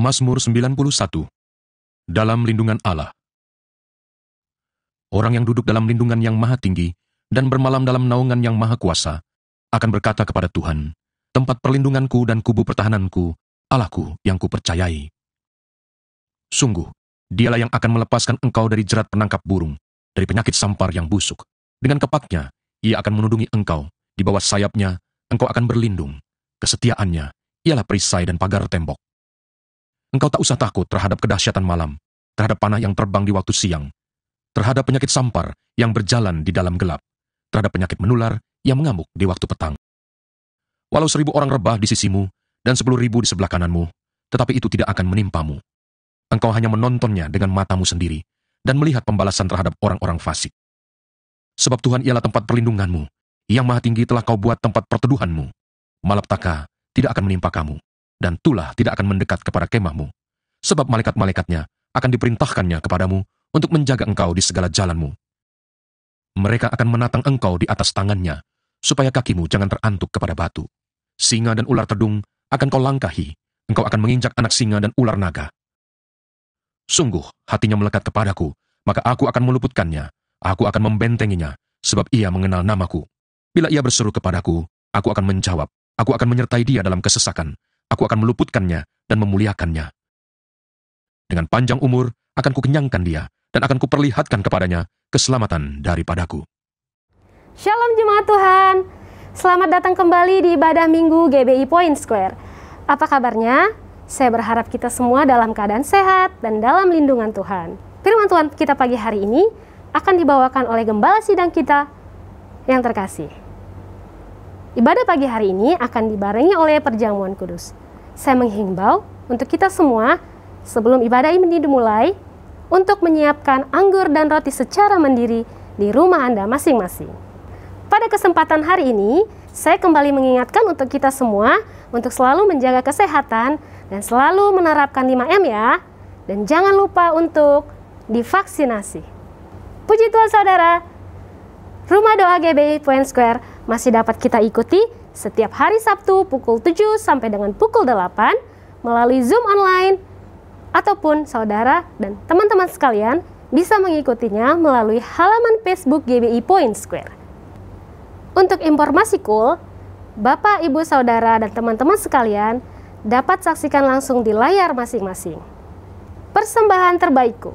Mazmur 91. Dalam lindungan Allah. Orang yang duduk dalam lindungan yang maha tinggi dan bermalam dalam naungan yang maha kuasa akan berkata kepada Tuhan, tempat perlindunganku dan kubu pertahananku, Allahku yang kupercayai. Sungguh, dialah yang akan melepaskan engkau dari jerat penangkap burung, dari penyakit sampar yang busuk. Dengan kepaknya, ia akan menudungi engkau, di bawah sayapnya, engkau akan berlindung. Kesetiaannya, ialah perisai dan pagar tembok. Engkau tak usah takut terhadap kedahsyatan malam, terhadap panah yang terbang di waktu siang, terhadap penyakit sampar yang berjalan di dalam gelap, terhadap penyakit menular yang mengamuk di waktu petang. Walau 1000 orang rebah di sisimu, dan 10.000 di sebelah kananmu, tetapi itu tidak akan menimpamu. Engkau hanya menontonnya dengan matamu sendiri, dan melihat pembalasan terhadap orang-orang fasik. Sebab Tuhan ialah tempat perlindunganmu, yang maha tinggi telah kau buat tempat perteduhanmu. Malapetaka tidak akan menimpa kamu, dan tulah tidak akan mendekat kepada kemahmu. Sebab malaikat-malaikatnya akan diperintahkannya kepadamu untuk menjaga engkau di segala jalanmu. Mereka akan menatang engkau di atas tangannya, supaya kakimu jangan terantuk kepada batu. Singa dan ular tedung akan kau langkahi, engkau akan menginjak anak singa dan ular naga. Sungguh, hatinya melekat kepadaku, maka aku akan meluputkannya, aku akan membentenginya, sebab ia mengenal namaku. Bila ia berseru kepadaku, aku akan menjawab, aku akan menyertai dia dalam kesesakan, aku akan meluputkannya dan memuliakannya. Dengan panjang umur akan kukenyangkan dia, dan akan kuperlihatkan kepadanya keselamatan daripadaku. Shalom jemaat Tuhan, selamat datang kembali di ibadah minggu GBI Point Square. Apa kabarnya? Saya berharap kita semua dalam keadaan sehat dan dalam lindungan Tuhan. Firman Tuhan kita pagi hari ini akan dibawakan oleh gembala sidang kita yang terkasih. Ibadah pagi hari ini akan dibarengi oleh perjamuan kudus. Saya menghimbau untuk kita semua sebelum ibadah ini dimulai untuk menyiapkan anggur dan roti secara mandiri di rumah Anda masing-masing. Pada kesempatan hari ini, saya kembali mengingatkan untuk kita semua untuk selalu menjaga kesehatan dan selalu menerapkan 5M ya. Dan jangan lupa untuk divaksinasi. Puji Tuhan saudara, Rumah Doa GBI Point Square masih dapat kita ikuti setiap hari Sabtu pukul 7 sampai dengan pukul 8 melalui Zoom online, ataupun saudara dan teman-teman sekalian bisa mengikutinya melalui halaman Facebook GBI Point Square. Untuk informasi cool, Bapak, Ibu, Saudara, dan teman-teman sekalian dapat saksikan langsung di layar masing-masing. Persembahan terbaikku.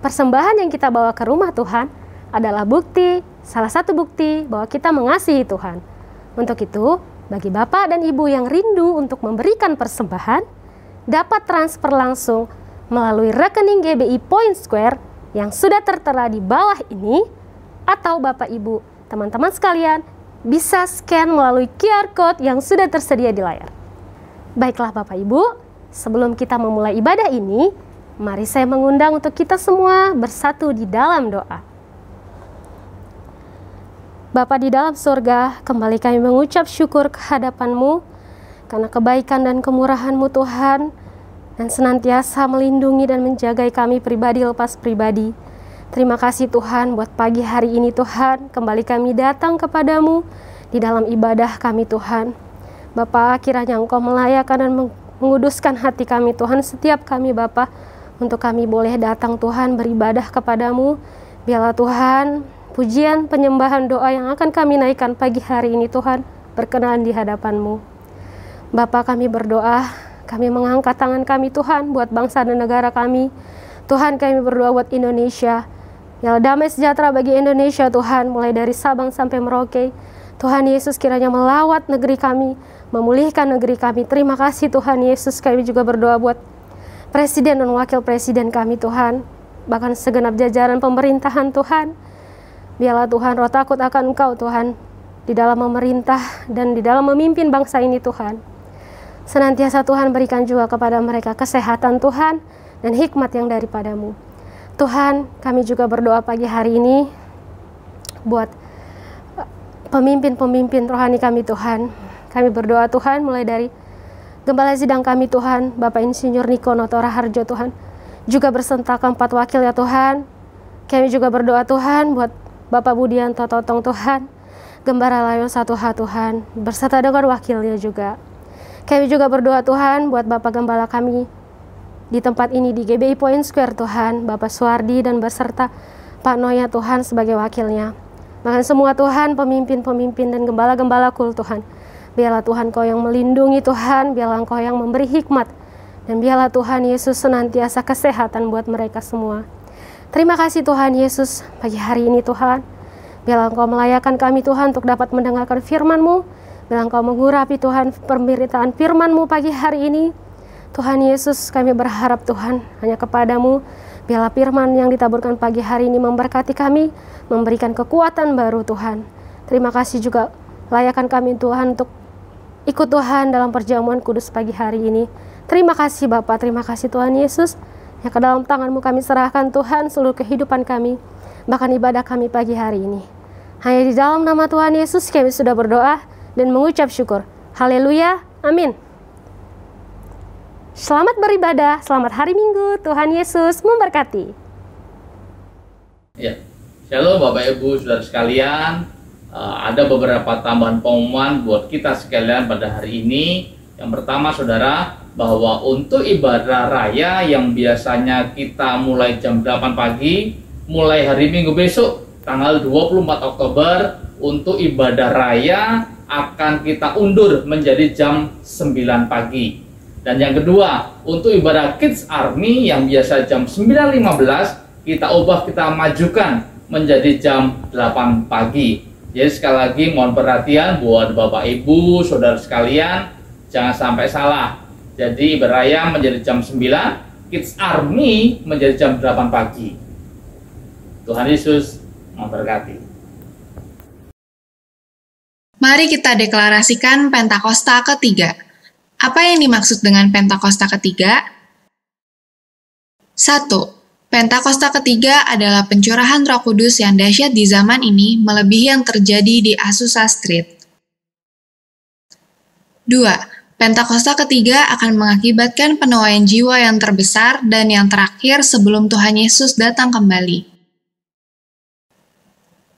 Persembahan yang kita bawa ke rumah Tuhan adalah salah satu bukti bahwa kita mengasihi Tuhan. Untuk itu, bagi Bapak dan Ibu yang rindu untuk memberikan persembahan, dapat transfer langsung melalui rekening GBI Point Square yang sudah tertera di bawah ini, atau Bapak Ibu, teman-teman sekalian, bisa scan melalui QR Code yang sudah tersedia di layar. Baiklah Bapak Ibu, sebelum kita memulai ibadah ini, mari saya mengundang untuk kita semua bersatu di dalam doa. Bapa di dalam surga, kembali kami mengucap syukur kehadapan-Mu karena kebaikan dan kemurahan-Mu Tuhan, dan senantiasa melindungi dan menjagai kami pribadi lepas pribadi. Terima kasih Tuhan buat pagi hari ini Tuhan, kembali kami datang kepadamu di dalam ibadah kami Tuhan. Bapa, kiranya Engkau melayakan dan menguduskan hati kami Tuhan, setiap kami Bapa, untuk kami boleh datang Tuhan beribadah kepadamu. Biarlah Tuhan, pujian, penyembahan, doa yang akan kami naikkan pagi hari ini Tuhan, berkenan di hadapan-Mu. Bapa, kami berdoa, kami mengangkat tangan kami Tuhan buat bangsa dan negara kami. Tuhan, kami berdoa buat Indonesia. Ya, damai sejahtera bagi Indonesia Tuhan, mulai dari Sabang sampai Merauke. Tuhan Yesus kiranya melawat negeri kami, memulihkan negeri kami. Terima kasih Tuhan Yesus. Kami juga berdoa buat Presiden dan Wakil Presiden kami Tuhan, bahkan segenap jajaran pemerintahan Tuhan. Biarlah Tuhan roh takut akan Engkau Tuhan, di dalam memerintah dan di dalam memimpin bangsa ini Tuhan. Senantiasa Tuhan berikan juga kepada mereka kesehatan Tuhan dan hikmat yang daripadamu. Tuhan, kami juga berdoa pagi hari ini buat pemimpin-pemimpin rohani kami Tuhan. Kami berdoa Tuhan mulai dari gembala sidang kami Tuhan, Bapak Insinyur Niko Notora Harjo Tuhan, juga bersertakan 4 wakil ya Tuhan. Kami juga berdoa Tuhan buat Bapak Budianto Totong Tuhan, Gembala Layon 1H Tuhan, berserta dengan wakilnya juga. Kami juga berdoa Tuhan buat Bapak Gembala kami di tempat ini di GBI Point Square Tuhan, Bapak Suwardi dan beserta Pak Noya Tuhan sebagai wakilnya. Bahkan semua Tuhan, pemimpin-pemimpin dan gembala-gembala kul Tuhan. Biarlah Tuhan Kau yang melindungi Tuhan, biarlah Engkau yang memberi hikmat. Dan biarlah Tuhan Yesus senantiasa kesehatan buat mereka semua. Terima kasih Tuhan Yesus pagi hari ini Tuhan. Biarlah Engkau melayakkan kami Tuhan untuk dapat mendengarkan firman-Mu. Biarlah Engkau mengurapi Tuhan pemberitaan firman-Mu pagi hari ini. Tuhan Yesus, kami berharap Tuhan hanya kepadamu. Biarlah firman yang ditaburkan pagi hari ini memberkati kami, memberikan kekuatan baru Tuhan. Terima kasih juga layakkan kami Tuhan untuk ikut Tuhan dalam perjamuan kudus pagi hari ini. Terima kasih Bapa, terima kasih Tuhan Yesus. Yang ke dalam tangan-Mu kami serahkan Tuhan seluruh kehidupan kami, bahkan ibadah kami pagi hari ini. Hanya di dalam nama Tuhan Yesus kami sudah berdoa dan mengucap syukur. Haleluya, amin. Selamat beribadah, selamat hari Minggu, Tuhan Yesus memberkati. Ya, shalom Bapak Ibu Saudara sekalian. Ada beberapa tambahan pengumuman buat kita sekalian pada hari ini. Yang pertama Saudara, bahwa untuk ibadah raya yang biasanya kita mulai jam 8 pagi, mulai hari Minggu besok tanggal 24 Oktober, untuk ibadah raya akan kita undur menjadi jam 9 pagi. Dan yang kedua, untuk ibadah Kids Army yang biasa jam 9.15, kita majukan menjadi jam 8 pagi. Jadi sekali lagi mohon perhatian buat Bapak Ibu, Saudara sekalian, jangan sampai salah. Jadi ibadah raya menjadi jam 9, Kids Army menjadi jam 8 pagi. Tuhan Yesus memberkati. Mari kita deklarasikan Pentakosta ketiga. Apa yang dimaksud dengan Pentakosta ketiga? 1. Pentakosta ketiga adalah pencurahan Roh Kudus yang dahsyat di zaman ini melebihi yang terjadi di Azusa Street. 2. Pentakosta ketiga akan mengakibatkan penuaian jiwa yang terbesar dan yang terakhir sebelum Tuhan Yesus datang kembali.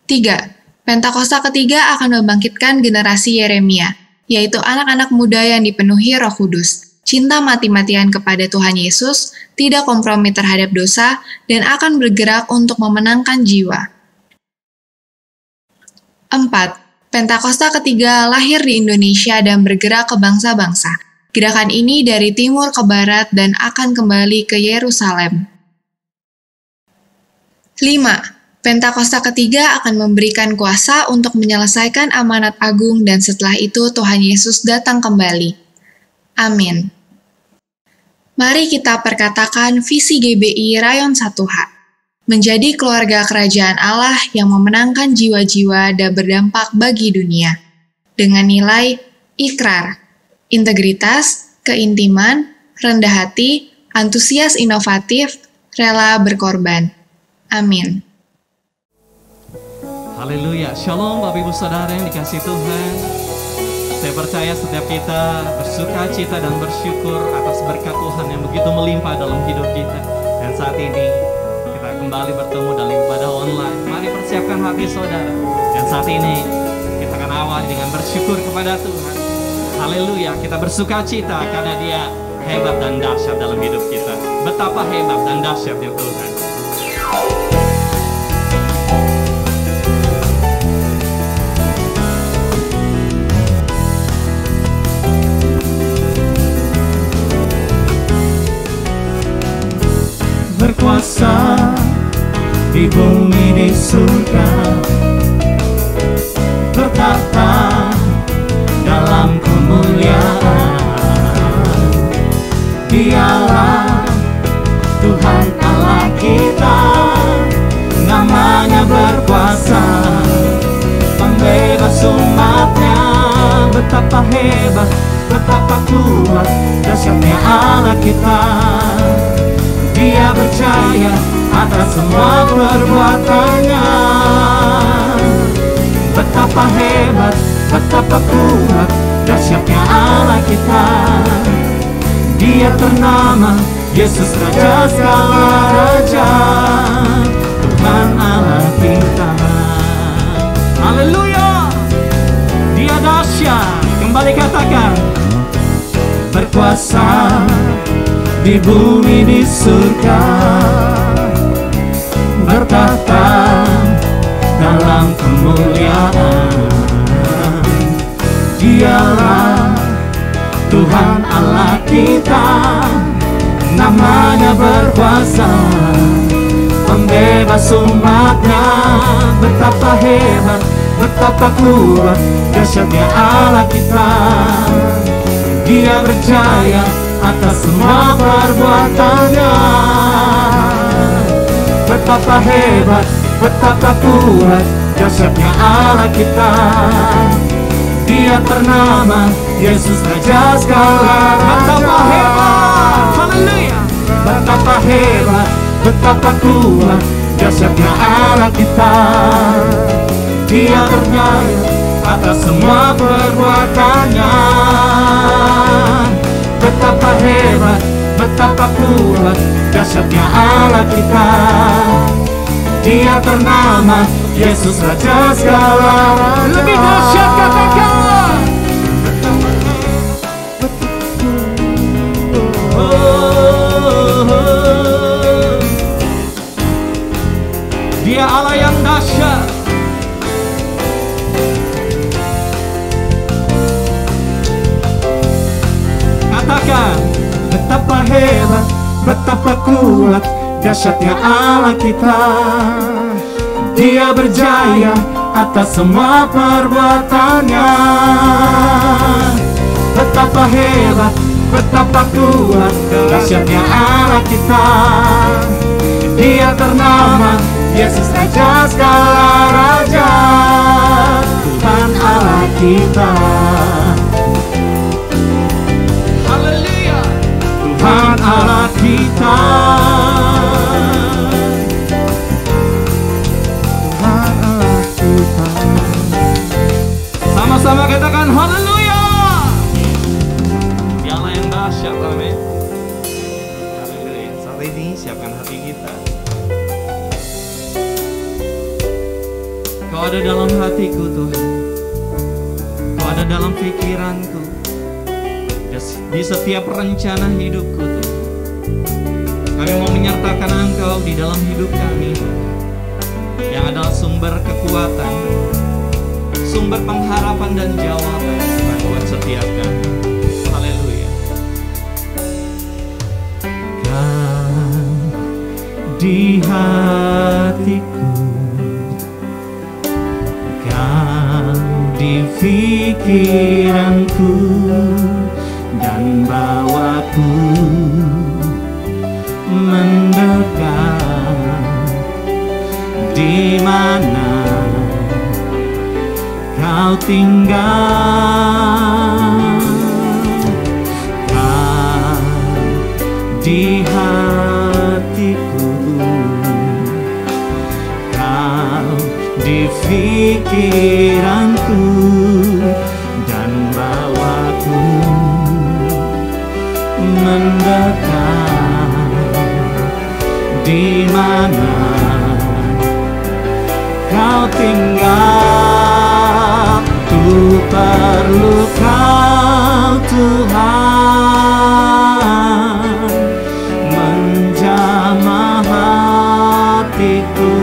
3. Pentakosta ketiga akan membangkitkan generasi Yeremia, yaitu anak-anak muda yang dipenuhi Roh Kudus, cinta mati-matian kepada Tuhan Yesus, tidak kompromi terhadap dosa, dan akan bergerak untuk memenangkan jiwa. 4. Pentakosta ketiga lahir di Indonesia dan bergerak ke bangsa-bangsa. Gerakan ini dari timur ke barat dan akan kembali ke Yerusalem. 5. Pentakosta ketiga akan memberikan kuasa untuk menyelesaikan amanat agung dan setelah itu Tuhan Yesus datang kembali. Amin. Mari kita perkatakan visi GBI Rayon 1H. Menjadi keluarga kerajaan Allah yang memenangkan jiwa-jiwa dan berdampak bagi dunia. Dengan nilai ikrar, integritas, keintiman, rendah hati, antusias inovatif, rela berkorban. Amin. Haleluya, shalom Bapak Ibu Saudara yang dikasihi Tuhan. Saya percaya setiap kita bersuka cita dan bersyukur atas berkat Tuhan yang begitu melimpah dalam hidup kita. Dan saat ini kita kembali bertemu dalam ibadah online. Mari persiapkan hati saudara. Dan saat ini kita akan awali dengan bersyukur kepada Tuhan. Haleluya, kita bersuka cita karena Dia hebat dan dahsyat dalam hidup kita. Betapa hebat dan dahsyatnya Tuhan. Berkuasa di bumi di surga, bertata dalam kemuliaan. Dialah Tuhan Allah kita, namanya berkuasa, pembebas umatnya. Betapa hebat, betapa kuat, dahsyatnya Allah kita. Dia percaya atas semua perbuatannya. Betapa hebat, betapa kuat, dahsyatnya Allah kita. Dia ternama Yesus Raja segala raja, Tuhan Allah kita. Haleluya, Dia dahsyat. Kembali katakan, berkuasa di bumi di surga, bertahta dalam kemuliaan. Dialah Tuhan Allah kita, namanya berkuasa, pembebas umatnya. Betapa hebat, betapa kuat, dahsyatnya Allah kita. Dia berjaya atas semua perbuatannya. Betapa hebat, betapa kuat, dahsyatnya Allah kita. Dia ternama Yesus Raja segala raja. Betapa hebat, haleluya. Betapa hebat, betapa kuat, dahsyatnya Allah kita. Dia berjaya atas semua perbuatannya. Betapa hebat, betapa kuat, dahsyatnya Allah kita. Dia ternama Yesus Raja segala raja. Lebih dahsyat katakan. Dia Allah yang dahsyat. Katakan, betapa hebat, betapa kuat, dahsyatnya Allah kita. Dia berjaya atas semua perbuatannya. Betapa hebat, betapa kuat, dahsyatnya Allah kita. Dia ternama Yesus Raja segala raja, Tuhan Allah kita. Haleluya, Tuhan Allah kita. Tuhan Allah kita. Sama-sama katakan haleluya. Dia Allah yang dahsyat, amin. Haleluya. Saat ini siapkan hati kita. Kau ada dalam hatiku Tuhan, Kau ada dalam pikiranku, di setiap rencana hidupku Tuhan. Kami mau menyertakan Engkau di dalam hidup kami, yang adalah sumber kekuatan, sumber pengharapan dan jawaban Tuhan buat setiap kami. Haleluya. Kau di hatiku, di pikiranku, dan bawaku mendekat. Di mana Kau tinggal, Kau di hatiku, Kau di pikiranku, dan bawaku mendekat. Di mana Kau tinggal, ku perlu Kau Tuhan, menjamah hatiku.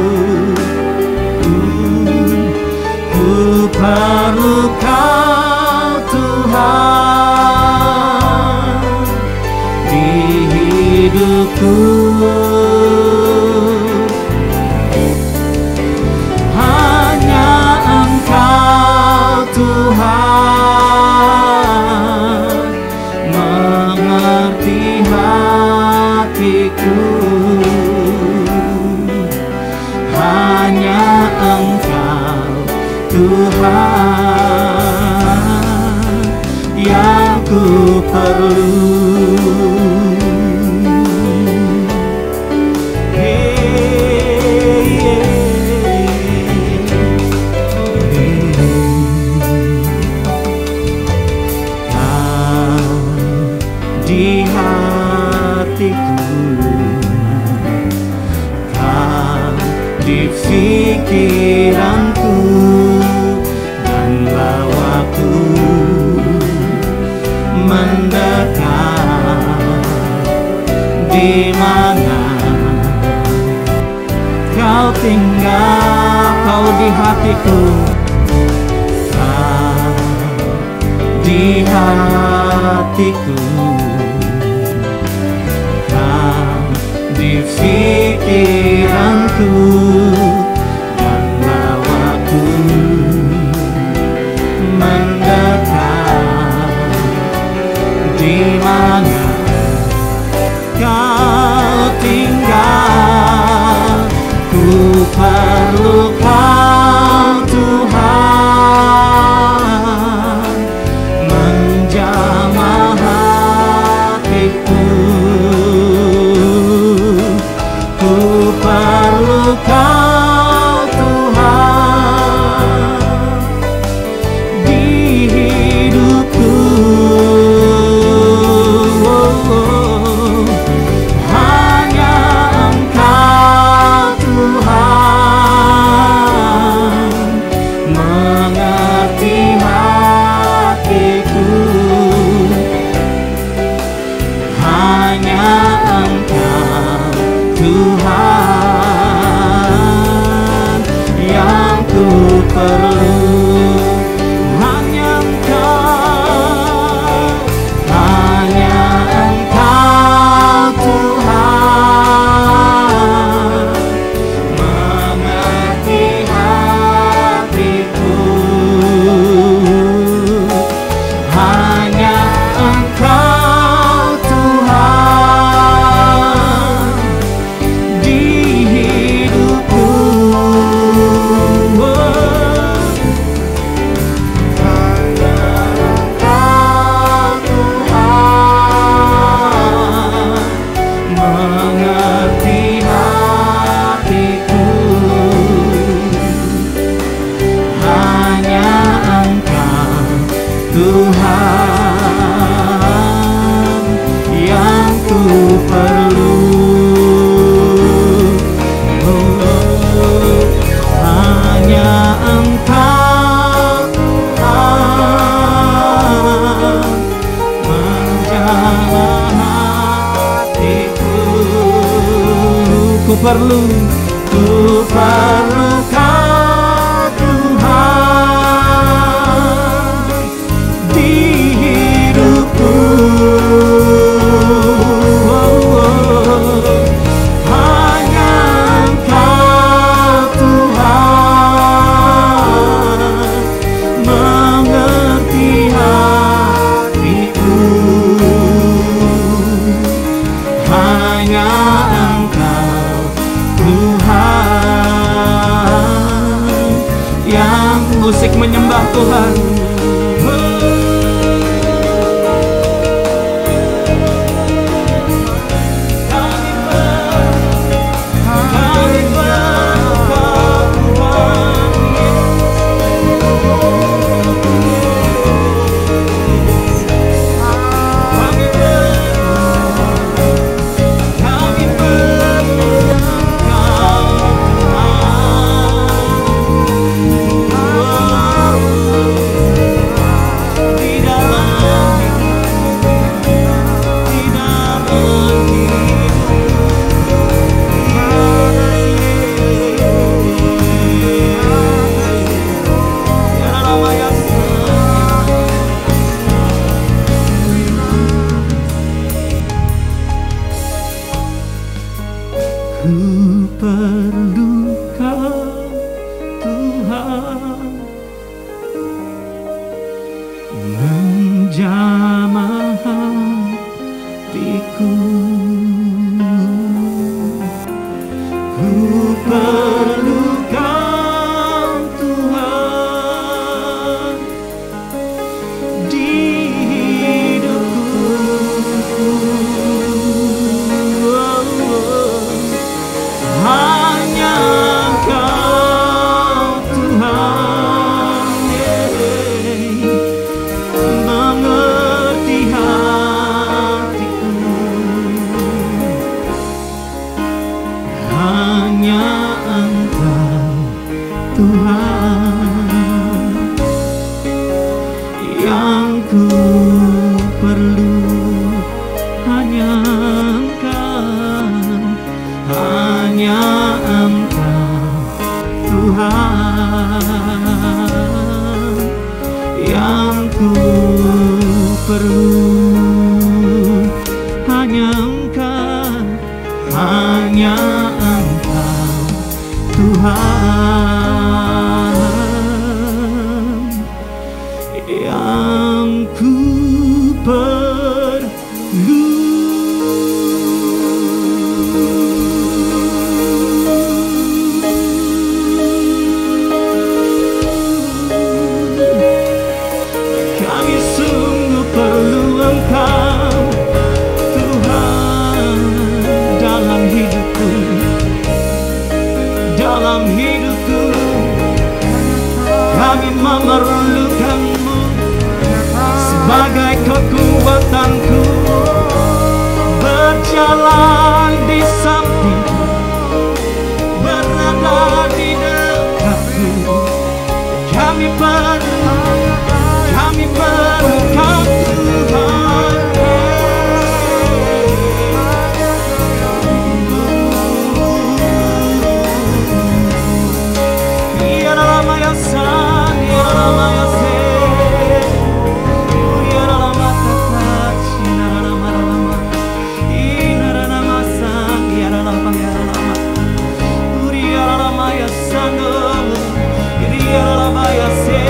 Ku perlu Kau Tuhan di hidupku. Hanya Engkau Tuhan mengerti hatiku. Hanya Engkau Tuhan yang ku perlu. Di hatiku, Kau di pikiranku, dan bawaku mendekat. di hatiku, kau di hatiku, kau di pikiranku, dan bawaku mendekat. Di mana kau tinggal, ku perlu kau Tuhan, menjamah hatiku. Ku perlu kau Tuhan di hidupku. Hanya Engkau Tuhan mengerti hatiku. Hanya Engkau Tuhan yang ku perlu. Hanya Engkau Tuhan mengerti hatiku. Hanya Engkau Tuhan di hidupku. Hanya Engkau Tuhan mengerti hatiku. Hanya Engkau Tuhan yang ku perlu. Hanya Engkau Tuhan menjamah hatiku. Ku perlu kau Tuhan di hidupku. Hanya Engkau Tuhan mengerti hatiku. Hanya Engkau Tuhan yang musik menyembah Tuhan. Ku perlu kau Tuhan menjamah hatiku. Ku perlu kau Tuhan di hidupku. Hanya Engkau Tuhan mengerti yang ku perlu. Hanya Engkau, hanya Engkau Tuhan yang ku perlu. Kami sungguh perlu Engkau Tuhan dalam hidupku, dalam hidupku. Kami memerlukan-Mu sebagai kekuatanku, berjalan di sampingku, berada di dekatku. Kami perlu Kau Tuhan. Ya dalam ayasan, ya dalam ayasan, ya dalam ayasan, ya dalam ayasan, ya dalam ayasan, ya dalam ayasan,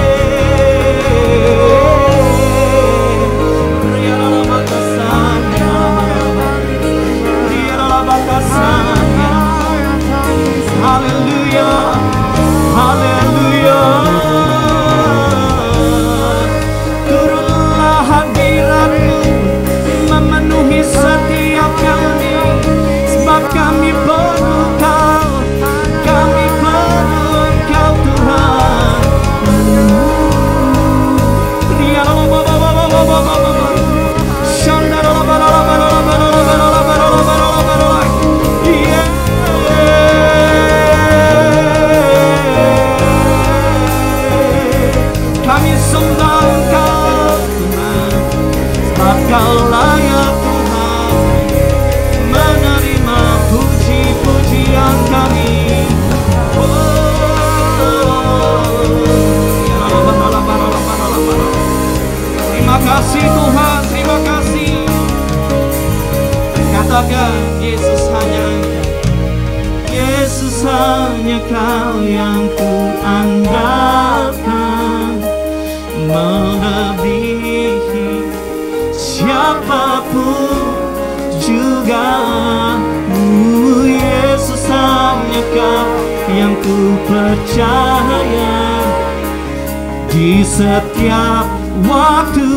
ya dalam ayasan. Haleluya, haleluya. Turunlah hadirat-Mu memenuhi setiap kami, sebab kami perlu Kau, kami perlu Kau Tuhan. Kami sembah Engkau Tuhan, sebab Kau layak Tuhan menerima puji-pujian kami. Terima kasih Tuhan, terima kasih. Katakan, Yesus hanya Engkau, Yesus hanya Kau yang ku andalkan, melebihi siapapun juga. Yesus hanya Kau yang ku percaya di setiap waktu.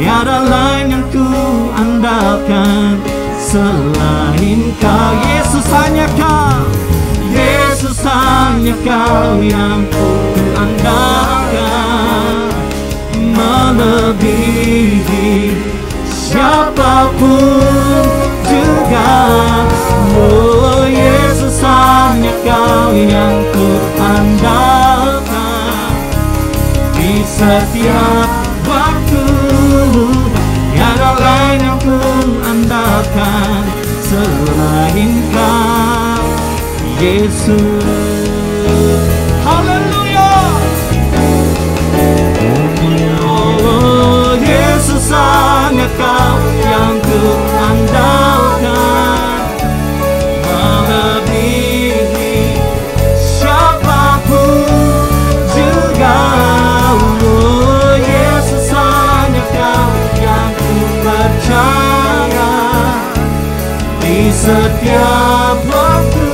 Tiada lain yang ku andalkan selain Kau. Yesus hanya Kau, Yesus hanya Kau yang ku andalkan, melebihi siapapun juga. Oh, Yesus hanya Kau yang ku andalkan di setiap waktu. Tiada lain yang ku andalkan selain Kau, Yesus. Haleluya. Oh, Yesus hanya Kau yang ku andalkan, melebihi siapapun juga. Oh, Yesus hanya Kau yang ku percaya di setiap waktu.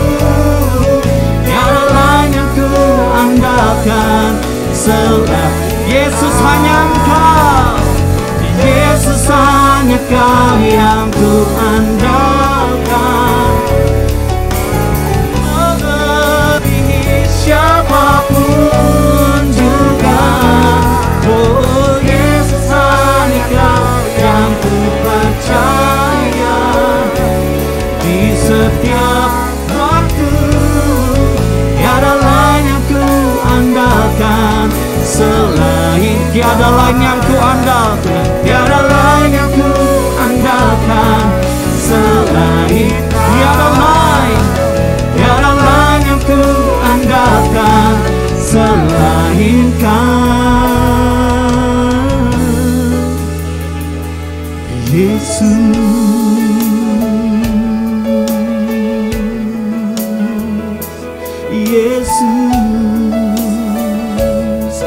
Tiada lain yang ku andalkan selain Yesus hanya Engkau, Yesus hanya Kau yang ku andalkan, melebihi siapapun juga. Oh, Yesus hanya Kau yang ku percaya di setiap waktu. Tiada lain yang ku andalkan selain, tiada lain yang ku andalkan, tiada lain yang ku andalkan selain, tiada lain yang ku andalkan selain Kau, Yesus. Yesus,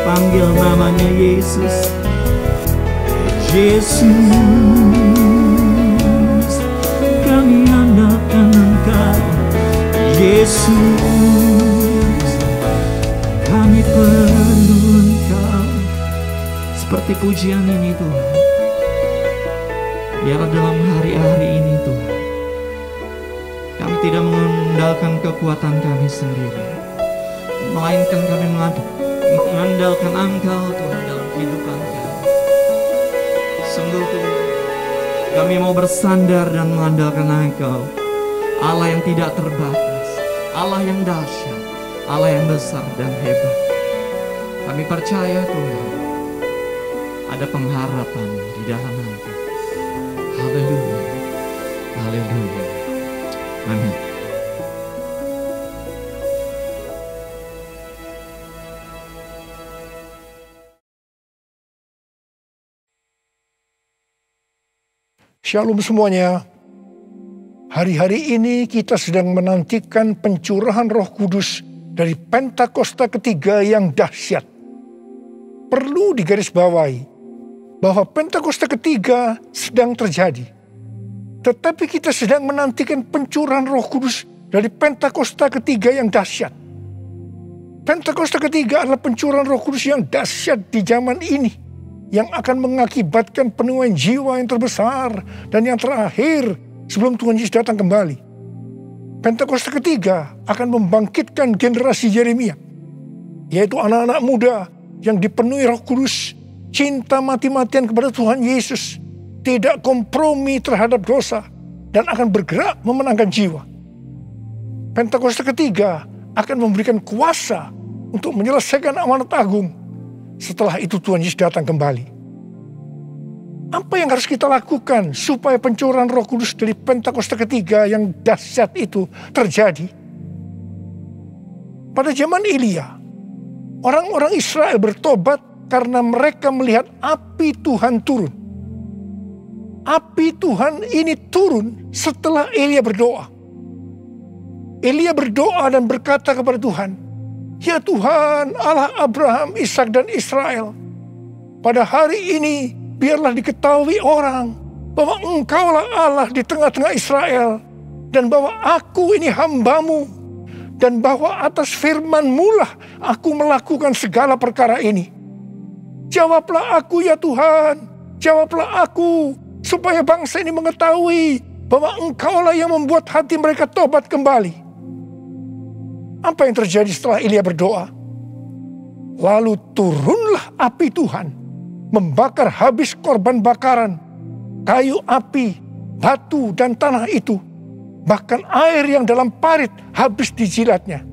panggil namanya Yesus. Yesus, kami andalkan Engkau. Yesus, kami perlu Engkau. Seperti pujian ini Tuhan, biarlah dalam hari-hari ini Tuhan, kami tidak mengandalkan kekuatan kami sendiri, melainkan kami mengandalkan Engkau Tuhan dalam kehidupan kami. Sungguh Tuhan, kami mau bersandar dan mengandalkan Engkau, Allah yang tidak terbatas, Allah yang dahsyat, Allah yang besar dan hebat. Kami percaya Tuhan, ada pengharapan di dalam Engkau. Haleluya, haleluya, amin. Shalom semuanya. Hari-hari ini kita sedang menantikan pencurahan Roh Kudus dari Pentakosta ketiga yang dahsyat. Perlu digarisbawahi bahwa Pentakosta ketiga sedang terjadi. Tetapi kita sedang menantikan pencurahan Roh Kudus dari Pentakosta ketiga yang dahsyat. Pentakosta ketiga adalah pencurahan Roh Kudus yang dahsyat di zaman ini, yang akan mengakibatkan penuaian jiwa yang terbesar dan yang terakhir sebelum Tuhan Yesus datang kembali. Pentakosta ketiga akan membangkitkan generasi Yeremia, yaitu anak-anak muda yang dipenuhi Roh Kudus, cinta mati-matian kepada Tuhan Yesus, tidak kompromi terhadap dosa, dan akan bergerak memenangkan jiwa. Pentakosta ketiga akan memberikan kuasa untuk menyelesaikan amanat agung. Setelah itu Tuhan Yesus datang kembali. Apa yang harus kita lakukan supaya pencurahan Roh Kudus dari Pentakosta ketiga yang dahsyat itu terjadi? Pada zaman Elia, orang-orang Israel bertobat karena mereka melihat api Tuhan turun. Api Tuhan ini turun setelah Elia berdoa. Elia berdoa dan berkata kepada Tuhan, "Ya Tuhan, Allah Abraham, Ishak dan Israel, pada hari ini biarlah diketahui orang bahwa Engkaulah Allah di tengah-tengah Israel, dan bahwa aku ini hamba-Mu, dan bahwa atas firman-Mu lah aku melakukan segala perkara ini. Jawablah aku ya Tuhan, jawablah aku, supaya bangsa ini mengetahui bahwa Engkaulah yang membuat hati mereka tobat kembali." Apa yang terjadi setelah Elia berdoa? Lalu turunlah api Tuhan, membakar habis korban bakaran, kayu api, batu dan tanah itu. Bahkan air yang dalam parit habis dijilatnya.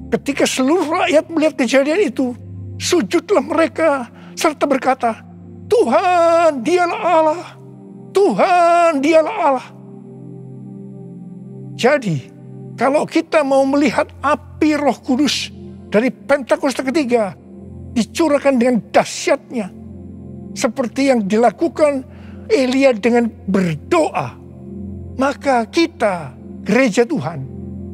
Ketika seluruh rakyat melihat kejadian itu, sujudlah mereka serta berkata, "Tuhan, Dialah Allah. Tuhan, Dialah Allah." Jadi, kalau kita mau melihat api Roh Kudus dari Pentakosta ketiga dicurahkan dengan dahsyatnya, seperti yang dilakukan Elia dengan berdoa, maka kita, gereja Tuhan,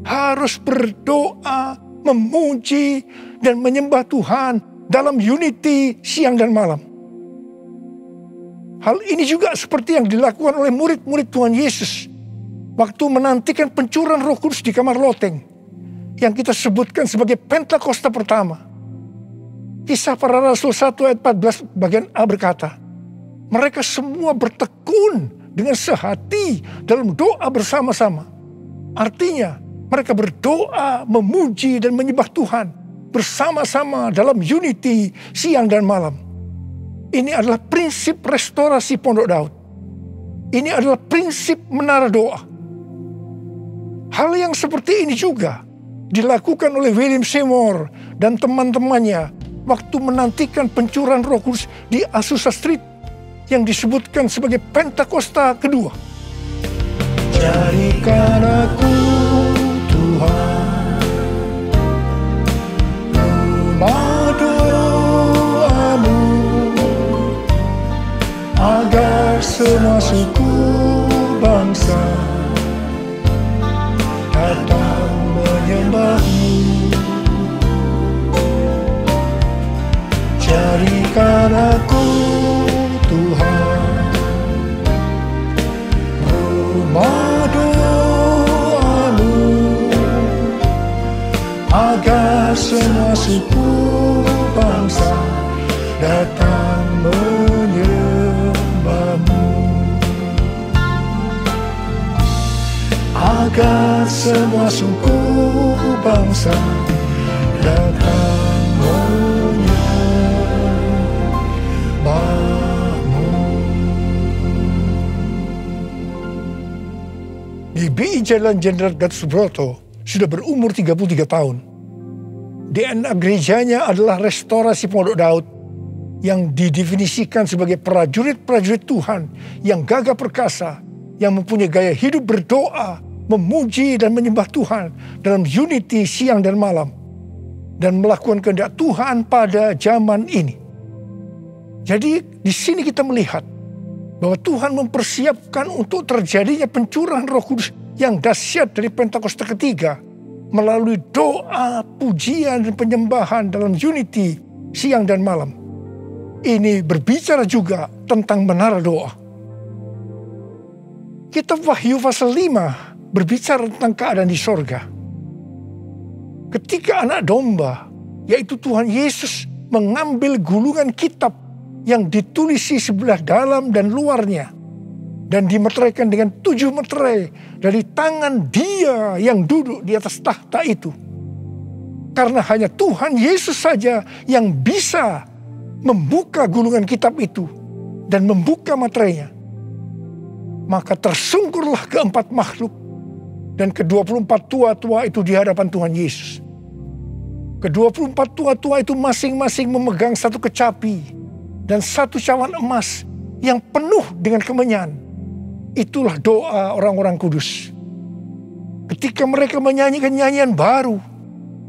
harus berdoa, memuji, dan menyembah Tuhan dalam unity siang dan malam. Hal ini juga seperti yang dilakukan oleh murid-murid Tuhan Yesus waktu menantikan pencurahan Roh Kudus di kamar loteng, yang kita sebutkan sebagai Pentakosta pertama. Kisah Para Rasul 1 ayat 14 bagian A berkata, mereka semua bertekun dengan sehati dalam doa bersama-sama. Artinya, mereka berdoa, memuji dan menyembah Tuhan bersama-sama dalam unity siang dan malam. Ini adalah prinsip restorasi Pondok Daud. Ini adalah prinsip menara doa. Hal yang seperti ini juga dilakukan oleh William Seymour dan teman-temannya waktu menantikan pencurahan Roh Kudus di Azusa Street yang disebutkan sebagai Pentakosta kedua. Jadikan aku Tuhan Dengarkan aku Tuhan, rumah doamu, agar semua suku bangsa datang menyembahmu, agar semua suku bangsa datang menyembahmu. GBI Jalan Jenderal Gatot Subroto sudah berumur 33 tahun. DNA gerejanya adalah restorasi Pondok Daud yang didefinisikan sebagai prajurit-prajurit Tuhan yang gagah perkasa, yang mempunyai gaya hidup berdoa, memuji dan menyembah Tuhan dalam unity siang dan malam, dan melakukan kehendak Tuhan pada zaman ini. Jadi di sini kita melihat bahwa Tuhan mempersiapkan untuk terjadinya pencurahan Roh Kudus yang dahsyat dari Pentakosta ketiga melalui doa, pujian, dan penyembahan dalam unity siang dan malam. Ini berbicara juga tentang menara doa. Kitab Wahyu pasal 5 berbicara tentang keadaan di sorga. Ketika anak domba, yaitu Tuhan Yesus, mengambil gulungan kitab yang ditulisi sebelah dalam dan luarnya, dan dimeteraikan dengan 7 meterai dari tangan Dia yang duduk di atas tahta itu. Karena hanya Tuhan Yesus saja yang bisa membuka gulungan kitab itu dan membuka materainya. Maka tersungkurlah keempat makhluk dan ke-24 tua-tua itu di hadapan Tuhan Yesus. Ke-24 tua-tua itu masing-masing memegang satu kecapi dan satu cawan emas yang penuh dengan kemenyan. Itulah doa orang-orang kudus. Ketika mereka menyanyikan nyanyian baru,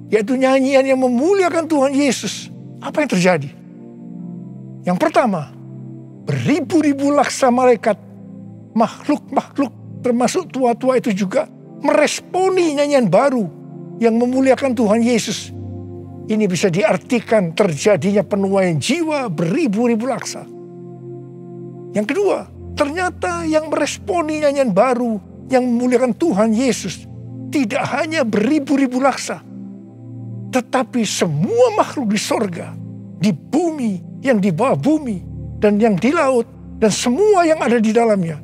yaitu nyanyian yang memuliakan Tuhan Yesus, apa yang terjadi? Yang pertama, beribu-ribu laksa malaikat, makhluk-makhluk termasuk tua-tua itu juga meresponi nyanyian baru yang memuliakan Tuhan Yesus. Ini bisa diartikan terjadinya penuaian jiwa beribu-ribu laksa. Yang kedua, ternyata yang meresponi nyanyian baru yang memuliakan Tuhan Yesus tidak hanya beribu-ribu laksa, tetapi semua makhluk di sorga, di bumi, yang di bawah bumi, dan yang di laut, dan semua yang ada di dalamnya.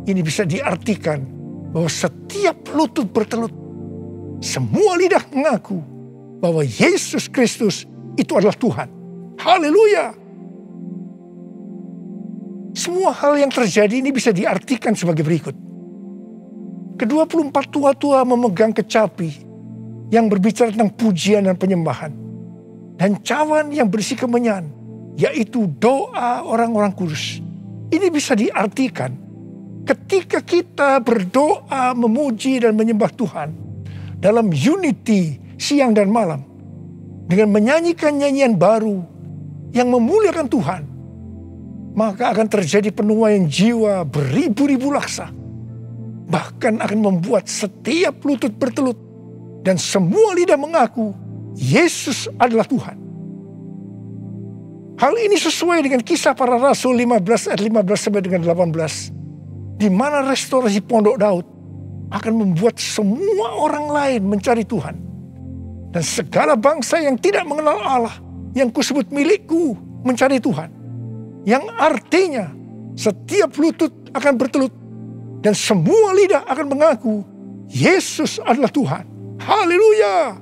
Ini bisa diartikan bahwa setiap lutut bertelut, semua lidah mengaku bahwa Yesus Kristus itu adalah Tuhan. Haleluya! Semua hal yang terjadi ini bisa diartikan sebagai berikut. Ke-24 tua-tua memegang kecapi yang berbicara tentang pujian dan penyembahan, dan cawan yang berisi kemenyan, yaitu doa orang-orang kudus. Ini bisa diartikan ketika kita berdoa, memuji dan menyembah Tuhan dalam unity siang dan malam, dengan menyanyikan nyanyian baru yang memuliakan Tuhan, maka akan terjadi penuaian jiwa beribu-ribu laksa. Bahkan akan membuat setiap lutut bertelut dan semua lidah mengaku Yesus adalah Tuhan. Hal ini sesuai dengan Kisah Para Rasul 15 ayat 15 sampai dengan 18, di mana restorasi Pondok Daud akan membuat semua orang lain mencari Tuhan. Dan segala bangsa yang tidak mengenal Allah, yang kusebut milikku, mencari Tuhan. Yang artinya setiap lutut akan bertelut dan semua lidah akan mengaku Yesus adalah Tuhan. Haleluya!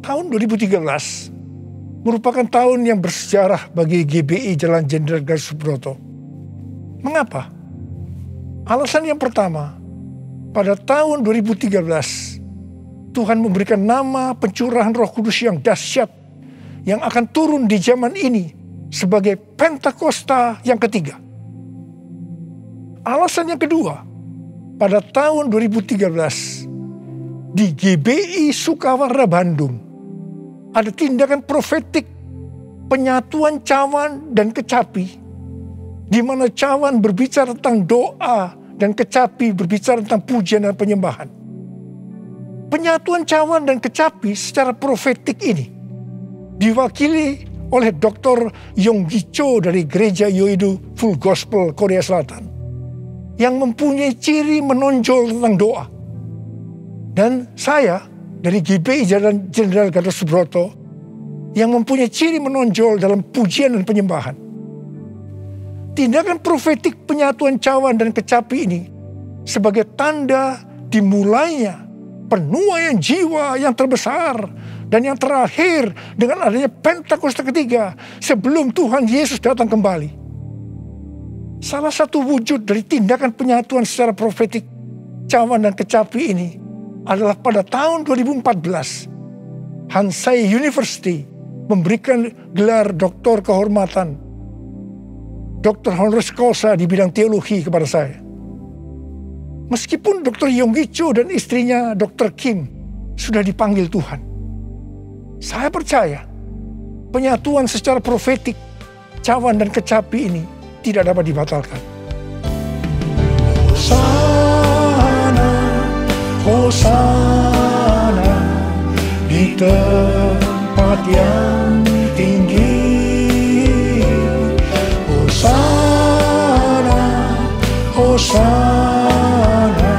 Tahun 2013 merupakan tahun yang bersejarah bagi GBI Jalan Jenderal Gatot Subroto. Mengapa? Alasan yang pertama, pada tahun 2013 Tuhan memberikan nama pencurahan Roh Kudus yang dahsyat yang akan turun di zaman ini sebagai Pentakosta yang ketiga. Alasan yang kedua, pada tahun 2013 di GBI Sukawarna Bandung ada tindakan profetik penyatuan cawan dan kecapi, di mana cawan berbicara tentang doa dan kecapi berbicara tentang pujian dan penyembahan. Penyatuan cawan dan kecapi secara profetik ini diwakili oleh Dr. Yonggi Cho dari Gereja Yoido Full Gospel Korea Selatan, yang mempunyai ciri menonjol tentang doa. Dan saya dari GBI Jenderal Gatot Subroto yang mempunyai ciri menonjol dalam pujian dan penyembahan. Tindakan profetik penyatuan cawan dan kecapi ini sebagai tanda dimulainya penuaian jiwa yang terbesar dan yang terakhir dengan adanya Pentakosta ketiga sebelum Tuhan Yesus datang kembali. Salah satu wujud dari tindakan penyatuan secara profetik cawan dan kecapi ini adalah pada tahun 2014 Hansei University memberikan gelar doktor kehormatan, doktor honoris causa di bidang teologi kepada saya. Meskipun Dr. Yonggi Cho dan istrinya Dr. Kim sudah dipanggil Tuhan, saya percaya penyatuan secara profetik cawan dan kecapi ini tidak dapat dibatalkan. Hosana, Hosana di tempat yang tinggi. Hosana, Hosana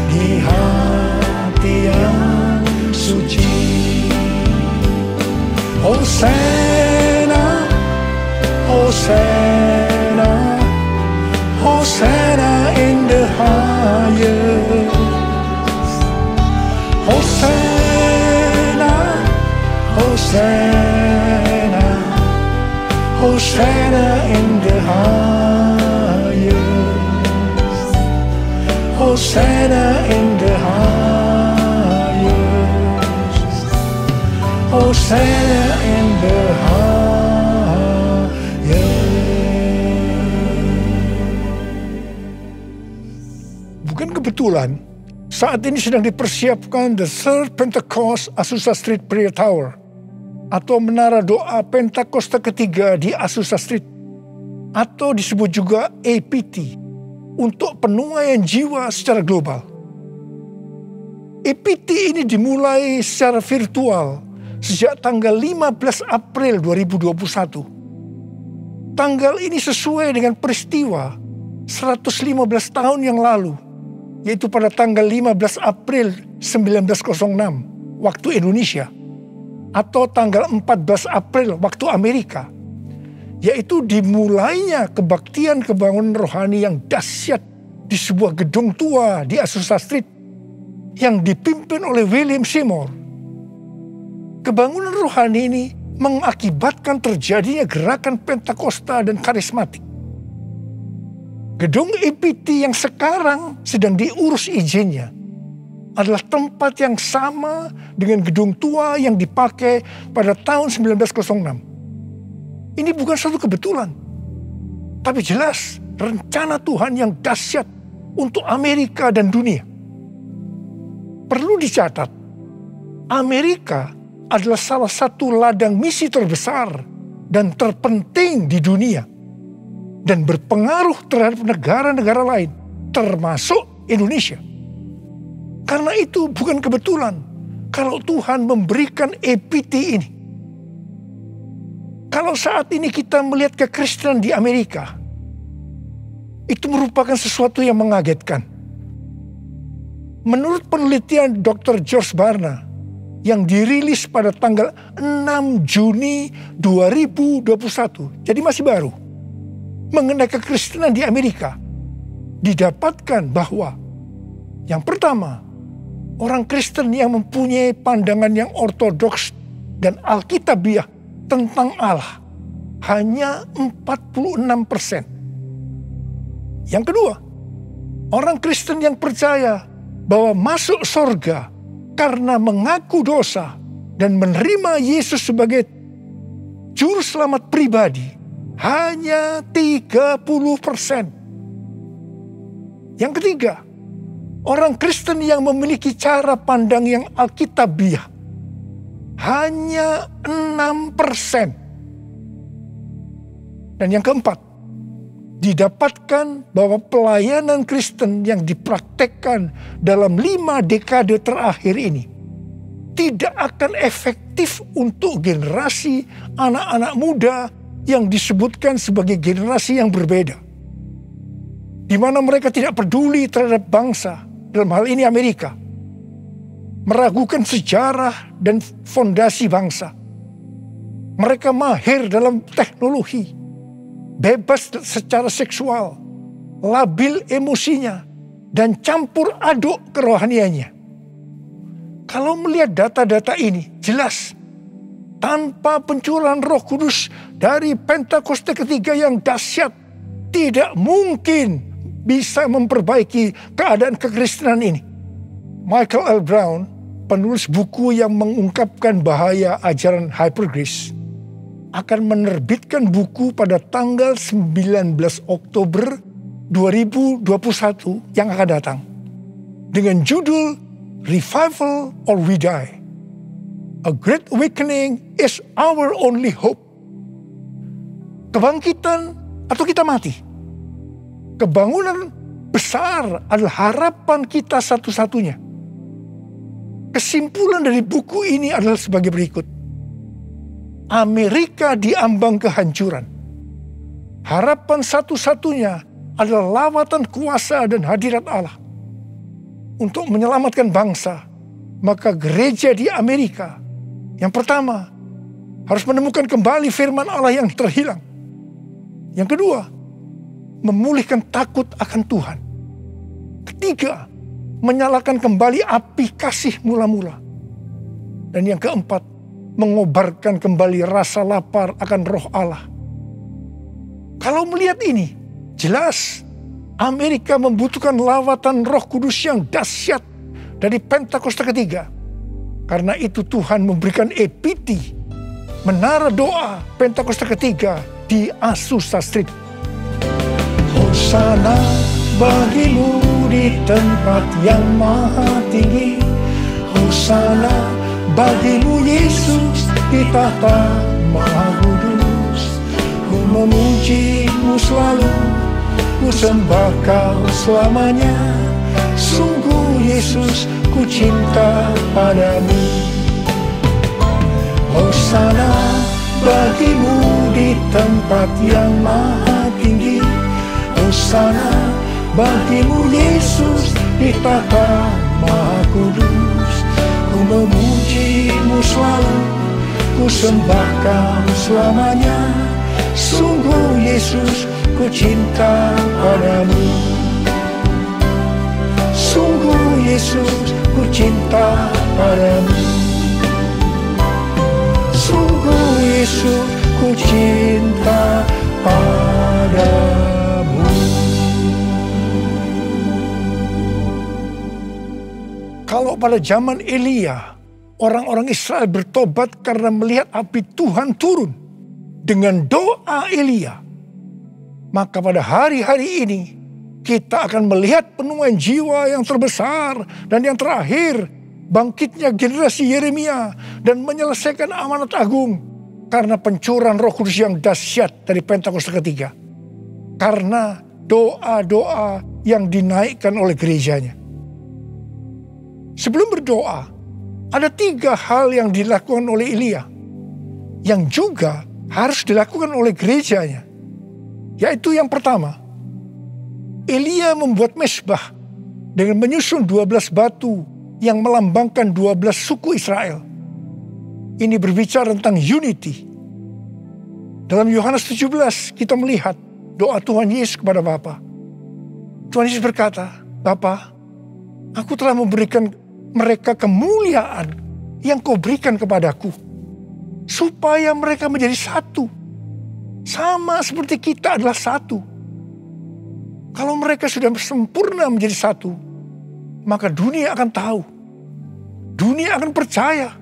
di hati yang suci. Hosana, Hosana, Hosana in the highest. Hosana, Hosana, Hosana in the highest. Hosana in the highest. Hosana in the highest. Bukan kebetulan saat ini sedang dipersiapkan The Third Pentecost Azusa Street Prayer Tower atau menara doa Pentakosta ketiga di Azusa Street, atau disebut juga APT, untuk penuaian jiwa secara global. APT ini dimulai secara virtual sejak tanggal 15 April 2021. Tanggal ini sesuai dengan peristiwa 115 tahun yang lalu, yaitu pada tanggal 15 April 1906 waktu Indonesia, atau tanggal 14 April waktu Amerika, yaitu dimulainya kebaktian kebangunan rohani yang dahsyat di sebuah gedung tua di Azusa Street yang dipimpin oleh William Seymour. Kebangunan rohani ini mengakibatkan terjadinya gerakan Pentakosta dan karismatik. Gedung APT yang sekarang sedang diurus izinnya adalah tempat yang sama dengan gedung tua yang dipakai pada tahun 1906. Ini bukan suatu kebetulan, tapi jelas rencana Tuhan yang dahsyat untuk Amerika dan dunia. Perlu dicatat, Amerika adalah salah satu ladang misi terbesar dan terpenting di dunia dan berpengaruh terhadap negara-negara lain, termasuk Indonesia. Karena itu bukan kebetulan kalau Tuhan memberikan APT ini. Kalau saat ini kita melihat kekristenan di Amerika, itu merupakan sesuatu yang mengagetkan. Menurut penelitian Dr. George Barna yang dirilis pada tanggal 6 Juni 2021, jadi masih baru, mengenai kekristenan di Amerika, didapatkan bahwa yang pertama, orang Kristen yang mempunyai pandangan yang ortodoks dan alkitabiah tentang Allah hanya 46%. Yang kedua, orang Kristen yang percaya bahwa masuk surga karena mengaku dosa dan menerima Yesus sebagai juru selamat pribadi hanya 30%. Yang ketiga, orang Kristen yang memiliki cara pandang yang alkitabiah hanya 6%. Dan yang keempat, didapatkan bahwa pelayanan Kristen yang dipraktekkan dalam 5 dekade terakhir ini tidak akan efektif untuk generasi anak-anak muda yang disebutkan sebagai generasi yang berbeda. Di mana mereka tidak peduli terhadap bangsa, dalam hal ini Amerika. Meragukan sejarah dan fondasi bangsa. Mereka mahir dalam teknologi, bebas secara seksual, labil emosinya, dan campur aduk kerohaniannya. Kalau melihat data-data ini, jelas tanpa pencurahan Roh Kudus dari Pentakosta ketiga yang dahsyat, tidak mungkin bisa memperbaiki keadaan kekristenan ini. Michael L. Brown, penulis buku yang mengungkapkan bahaya ajaran hypergrace, akan menerbitkan buku pada tanggal 19 Oktober 2021 yang akan datang dengan judul Revival or We Die. A Great Awakening is our only hope. Kebangkitan atau kita mati. Kebangunan besar adalah harapan kita satu-satunya. Kesimpulan dari buku ini adalah sebagai berikut. Amerika diambang kehancuran. Harapan satu-satunya adalah lawatan kuasa dan hadirat Allah. Untuk menyelamatkan bangsa, maka gereja di Amerika yang pertama harus menemukan kembali firman Allah yang terhilang. Yang kedua, memulihkan takut akan Tuhan. Ketiga, menyalakan kembali api kasih mula-mula. Dan yang keempat, mengobarkan kembali rasa lapar akan roh Allah. Kalau melihat ini, jelas Amerika membutuhkan lawatan Roh Kudus yang dahsyat dari Pentakosta ketiga. Karena itu Tuhan memberikan EPT, menara doa Pentakosta ketiga di Azusa Street. Hosana bagimu di tempat yang maha tinggi. Hosana bagimu Yesus di tahta maha kudus. Ku memujimu selalu, ku sembah kau selamanya. Sungguh Yesus, ku cinta padamu. Hosana bagimu di tempat yang maha tinggi. Hosana bagimu Yesus di tahta maha kudus. Ku memujimu selalu, ku sembah kau selamanya. Sungguh Yesus, ku cinta padamu. Sungguh Yesus, ku cinta padamu. Sungguh Yesus, ku cinta padamu. Kalau pada zaman Elia, orang-orang Israel bertobat karena melihat api Tuhan turun dengan doa Elia, maka pada hari-hari ini kita akan melihat penuaian jiwa yang terbesar dan yang terakhir, bangkitnya generasi Yeremia dan menyelesaikan amanat agung karena pencurahan Roh Kudus yang dahsyat dari Pentakosta ketiga. Karena doa-doa yang dinaikkan oleh gerejanya. Sebelum berdoa, ada 3 hal yang dilakukan oleh Elia yang juga harus dilakukan oleh gerejanya. Yaitu yang pertama, Elia membuat mezbah dengan menyusun 12 batu yang melambangkan 12 suku Israel. Ini berbicara tentang unity. Dalam Yohanes 17 kita melihat doa Tuhan Yesus kepada Bapa. Tuhan Yesus berkata, Bapa, aku telah memberikan mereka kemuliaan yang kau berikan kepadaku, supaya mereka menjadi satu. Sama seperti kita adalah satu. Kalau mereka sudah sempurna menjadi satu, maka dunia akan tahu. Dunia akan percaya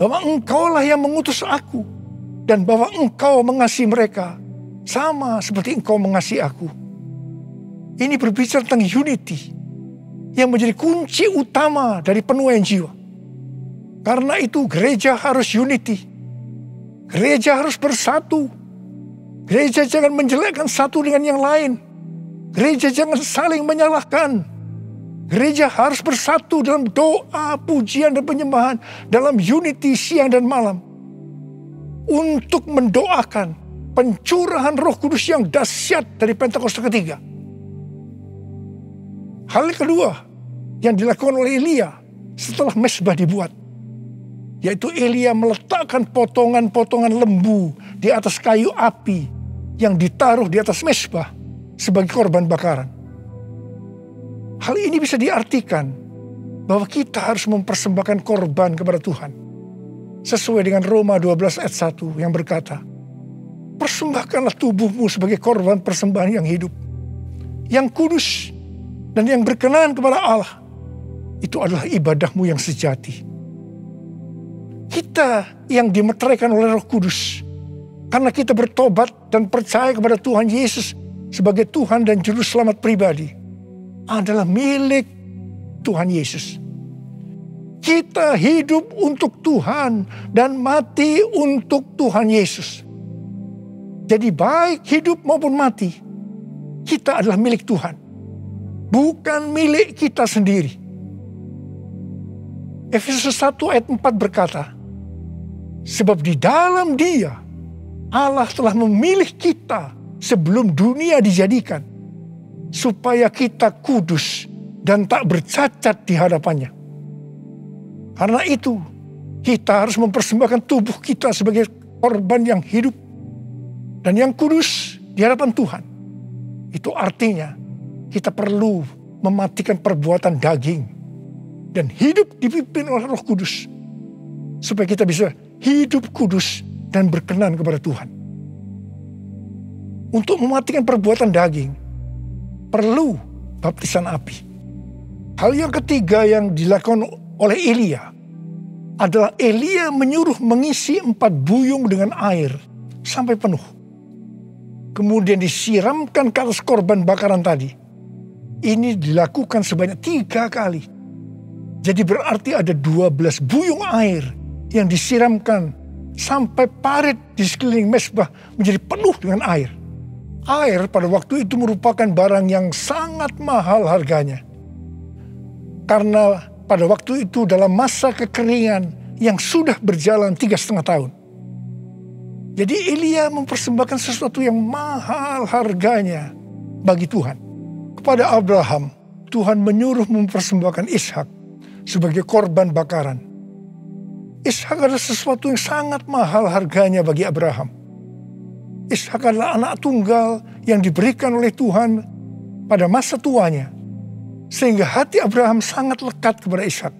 bahwa engkaulah yang mengutus aku. Dan bahwa engkau mengasihi mereka sama seperti engkau mengasihi aku. Ini berbicara tentang unity yang menjadi kunci utama dari penuaian jiwa. Karena itu gereja harus unity. Gereja harus bersatu. Gereja jangan menjelekkan satu dengan yang lain. Gereja jangan saling menyalahkan. Gereja harus bersatu dalam doa, pujian, dan penyembahan. Dalam unity siang dan malam. Untuk mendoakan pencurahan Roh Kudus yang dahsyat dari Pentakosta ketiga. Hal kedua yang dilakukan oleh Elia setelah mezbah dibuat. Yaitu Elia meletakkan potongan-potongan lembu di atas kayu api yang ditaruh di atas mezbah sebagai korban bakaran. Hal ini bisa diartikan bahwa kita harus mempersembahkan korban kepada Tuhan. Sesuai dengan Roma 12 ayat 1 yang berkata, persembahkanlah tubuhmu sebagai korban persembahan yang hidup, yang kudus, dan yang berkenan kepada Allah. Itu adalah ibadahmu yang sejati. Kita yang dimeteraikan oleh Roh Kudus, karena kita bertobat dan percaya kepada Tuhan Yesus sebagai Tuhan dan Juru Selamat pribadi, adalah milik Tuhan Yesus. Kita hidup untuk Tuhan dan mati untuk Tuhan Yesus. Jadi baik hidup maupun mati, kita adalah milik Tuhan. Bukan milik kita sendiri. Efesus 1 ayat 4 berkata, sebab di dalam Dia, Allah telah memilih kita sebelum dunia dijadikan, supaya kita kudus dan tak bercacat di hadapannya. Karena itu, kita harus mempersembahkan tubuh kita sebagai korban yang hidup dan yang kudus di hadapan Tuhan. Itu artinya kita perlu mematikan perbuatan daging dan hidup dipimpin oleh Roh Kudus, supaya kita bisa hidup kudus dan berkenan kepada Tuhan. Untuk mematikan perbuatan daging, perlu baptisan api. Hal yang ketiga yang dilakukan oleh Elia adalah Elia menyuruh mengisi 4 buyung dengan air sampai penuh. Kemudian disiramkan ke atas korban bakaran tadi. Ini dilakukan sebanyak 3 kali. Jadi berarti ada 12 buyung air yang disiramkan sampai parit di sekeliling mezbah menjadi penuh dengan air. Air pada waktu itu merupakan barang yang sangat mahal harganya. Karena pada waktu itu dalam masa kekeringan yang sudah berjalan 3,5 tahun. Jadi Elia mempersembahkan sesuatu yang mahal harganya bagi Tuhan. Kepada Abraham, Tuhan menyuruh mempersembahkan Ishak sebagai korban bakaran. Ishak adalah sesuatu yang sangat mahal harganya bagi Abraham. Ishak adalah anak tunggal yang diberikan oleh Tuhan pada masa tuanya. Sehingga hati Abraham sangat lekat kepada Ishak.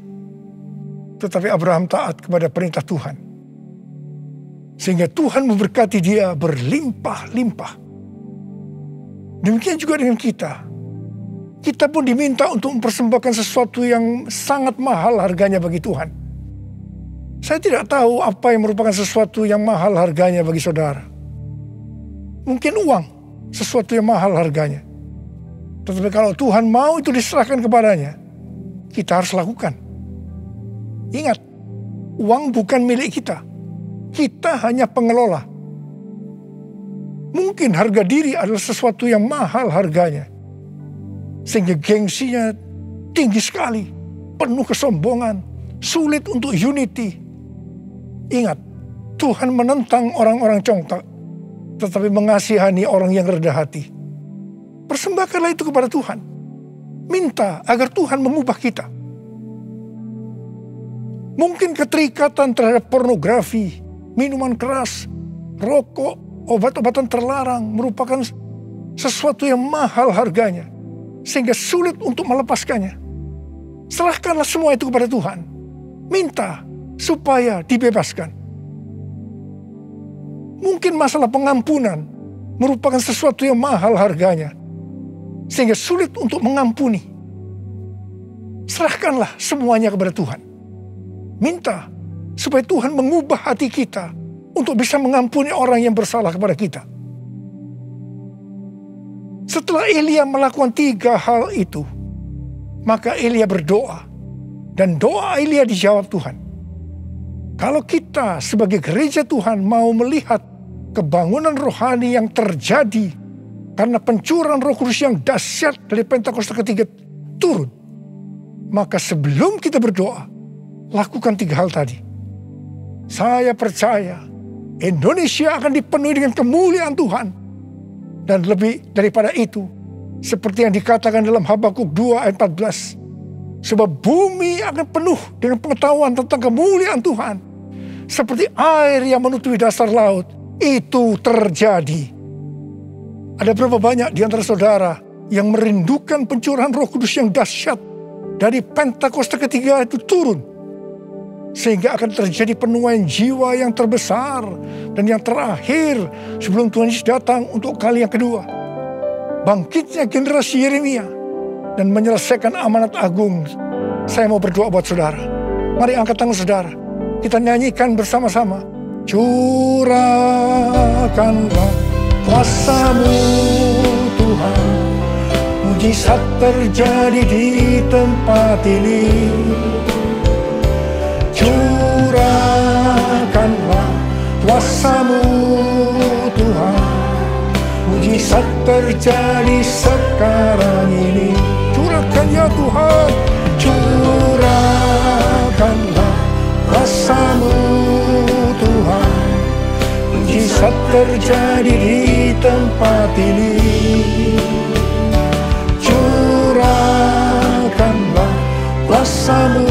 Tetapi Abraham taat kepada perintah Tuhan. Sehingga Tuhan memberkati dia berlimpah-limpah. Demikian juga dengan kita. Kita pun diminta untuk mempersembahkan sesuatu yang sangat mahal harganya bagi Tuhan. Saya tidak tahu apa yang merupakan sesuatu yang mahal harganya bagi saudara. Mungkin uang, sesuatu yang mahal harganya. Tetapi kalau Tuhan mau itu diserahkan kepadanya, kita harus lakukan. Ingat, uang bukan milik kita. Kita hanya pengelola. Mungkin harga diri adalah sesuatu yang mahal harganya. Sehingga gengsinya tinggi sekali, penuh kesombongan, sulit untuk unity. Ingat, Tuhan menentang orang-orang congkak, tetapi mengasihani orang yang rendah hati. Persembahkanlah itu kepada Tuhan. Minta agar Tuhan mengubah kita. Mungkin keterikatan terhadap pornografi, minuman keras, rokok, obat-obatan terlarang merupakan sesuatu yang mahal harganya, sehingga sulit untuk melepaskannya. Serahkanlah semua itu kepada Tuhan. Minta supaya dibebaskan. Mungkin masalah pengampunan merupakan sesuatu yang mahal harganya, sehingga sulit untuk mengampuni. Serahkanlah semuanya kepada Tuhan. Minta supaya Tuhan mengubah hati kita untuk bisa mengampuni orang yang bersalah kepada kita. Setelah Elia melakukan 3 hal itu, maka Elia berdoa, dan doa Elia dijawab Tuhan. Kalau kita sebagai gereja Tuhan mau melihat kebangunan rohani yang terjadi karena pencurahan Roh Kudus yang dahsyat dari Pentakosta ketiga turun, Maka sebelum kita berdoa, lakukan 3 hal tadi. Saya percaya Indonesia akan dipenuhi dengan kemuliaan Tuhan. Dan lebih daripada itu, seperti yang dikatakan dalam Habakuk 2 ayat 14. Sebab bumi akan penuh dengan pengetahuan tentang kemuliaan Tuhan. Seperti air yang menutupi dasar laut. Itu terjadi. Ada berapa banyak di antara saudara yang merindukan pencurahan Roh Kudus yang dahsyat dari Pentakosta ketiga itu turun. Sehingga akan terjadi penuaian jiwa yang terbesar dan yang terakhir sebelum Tuhan Yesus datang untuk kali yang kedua. Bangkitnya generasi Yeremia dan menyelesaikan amanat agung. Saya mau berdoa buat saudara. Mari angkat tangan saudara. Kita nyanyikan bersama-sama. Curahkanlah kuasa-Mu Tuhan, mujizat terjadi di tempat ini. Curahkanlah kuasa-Mu Tuhan, mujizat terjadi sekarang ini. Curahkan ya Tuhan, curahkanlah kuasa-Mu Tuhan, mujizat terjadi di tempat ini. Curahkanlah kuasa-Mu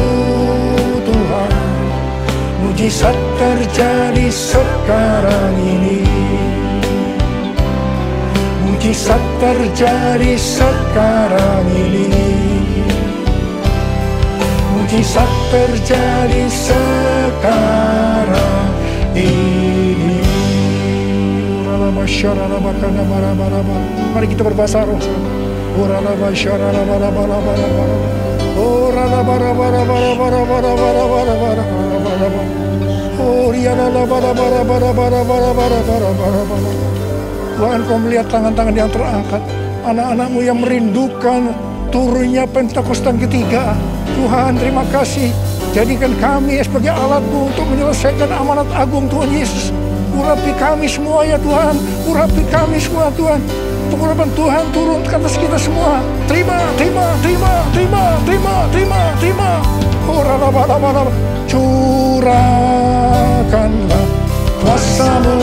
Tuhan, mujizat terjadi sekarang ini. Mujizat terjadi sekarang ini. Mujizat terjadi sekarang ini. Mari kita berbahasa roh. Tuhan, Kau melihat tangan-tangan yang terangkat, anak-anak-Mu yang merindukan turunnya Pentakosta ketiga. Tuhan, terima kasih. Jadikan kami sebagai alat-Mu untuk menyelesaikan amanat agung Tuhan Yesus. Urapi kami semua ya Tuhan. Urapi kami semua Tuhan. Pengurapan Tuhan turun ke atas kita semua. Terima. Curahkanlah kuasa-Mu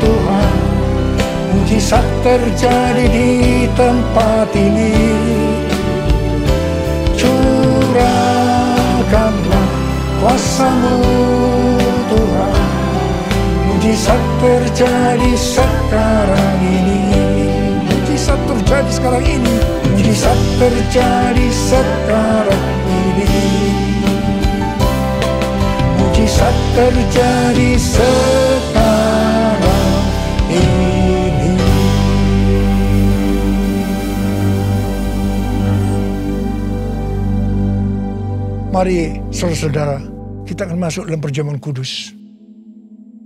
Tuhan, mujizat terjadi di tempat ini. Curahkanlah kuasa-Mu Tuhan, mujizat terjadi sekarang ini. Mujizat terjadi sekarang ini. Mujizat terjadi sekarang ini. Mujizat terjadi sekarang ini. Mari saudara-saudara, kita akan masuk dalam perjamuan kudus.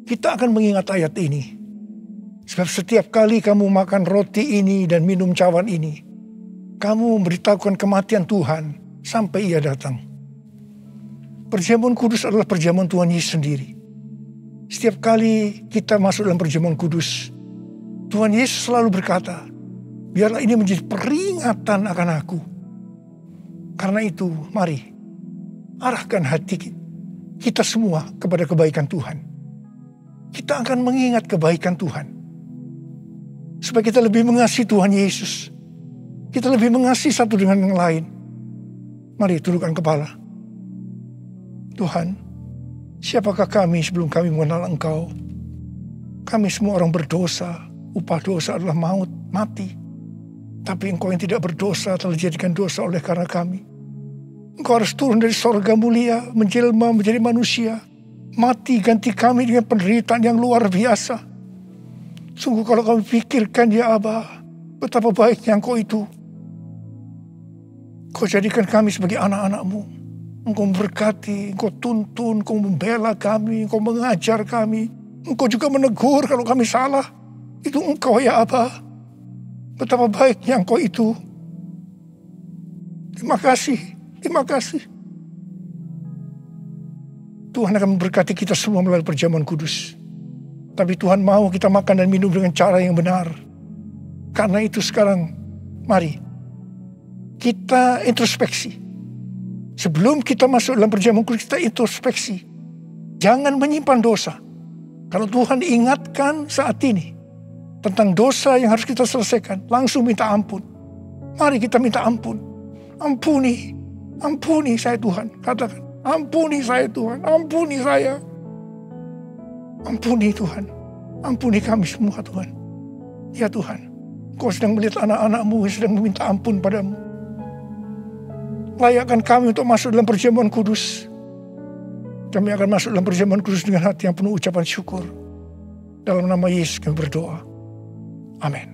Kita akan mengingat ayat ini. Sebab setiap kali kamu makan roti ini dan minum cawan ini, kamu memberitahukan kematian Tuhan sampai Ia datang. Perjamuan kudus adalah perjamuan Tuhan Yesus sendiri. Setiap kali kita masuk dalam perjamuan kudus, Tuhan Yesus selalu berkata, biarlah ini menjadi peringatan akan aku. Karena itu, mari arahkan hati kita semua kepada kebaikan Tuhan. Kita akan mengingat kebaikan Tuhan. Supaya kita lebih mengasihi Tuhan Yesus. Kita lebih mengasihi satu dengan yang lain. Mari tundukkan kepala. Tuhan, siapakah kami sebelum kami mengenal Engkau? Kami semua orang berdosa. Upah dosa adalah maut, mati. Tapi Engkau yang tidak berdosa telah dijadikan dosa oleh karena kami. Engkau harus turun dari sorga mulia, menjelma menjadi manusia. Mati ganti kami dengan penderitaan yang luar biasa. Sungguh kalau kami pikirkan ya Aba, betapa baiknya Engkau itu. Kau jadikan kami sebagai anak-anak-Mu. Engkau memberkati, Engkau tuntun, Engkau membela kami, Engkau mengajar kami. Engkau juga menegur kalau kami salah. Itu Engkau ya Aba. Betapa baiknya Engkau itu. Terima kasih. Tuhan akan memberkati kita semua melalui perjamuan kudus. Tapi Tuhan mau kita makan dan minum dengan cara yang benar. Karena itu sekarang, mari kita introspeksi. Sebelum kita masuk dalam perjamuan kudus, kita introspeksi. Jangan menyimpan dosa. Kalau Tuhan ingatkan saat ini tentang dosa yang harus kita selesaikan, langsung minta ampun. Mari kita minta ampun. Ampuni, ampuni saya Tuhan. Katakan, ampuni saya Tuhan, ampuni saya. Ampuni Tuhan, ampuni kami semua Tuhan. Ya Tuhan, Kau sedang melihat anak-anak-Mu yang sedang meminta ampun padamu. Layakkan kami untuk masuk dalam perjamuan kudus. Kami akan masuk dalam perjamuan kudus dengan hati yang penuh ucapan syukur. Dalam nama Yesus kami berdoa. Amin.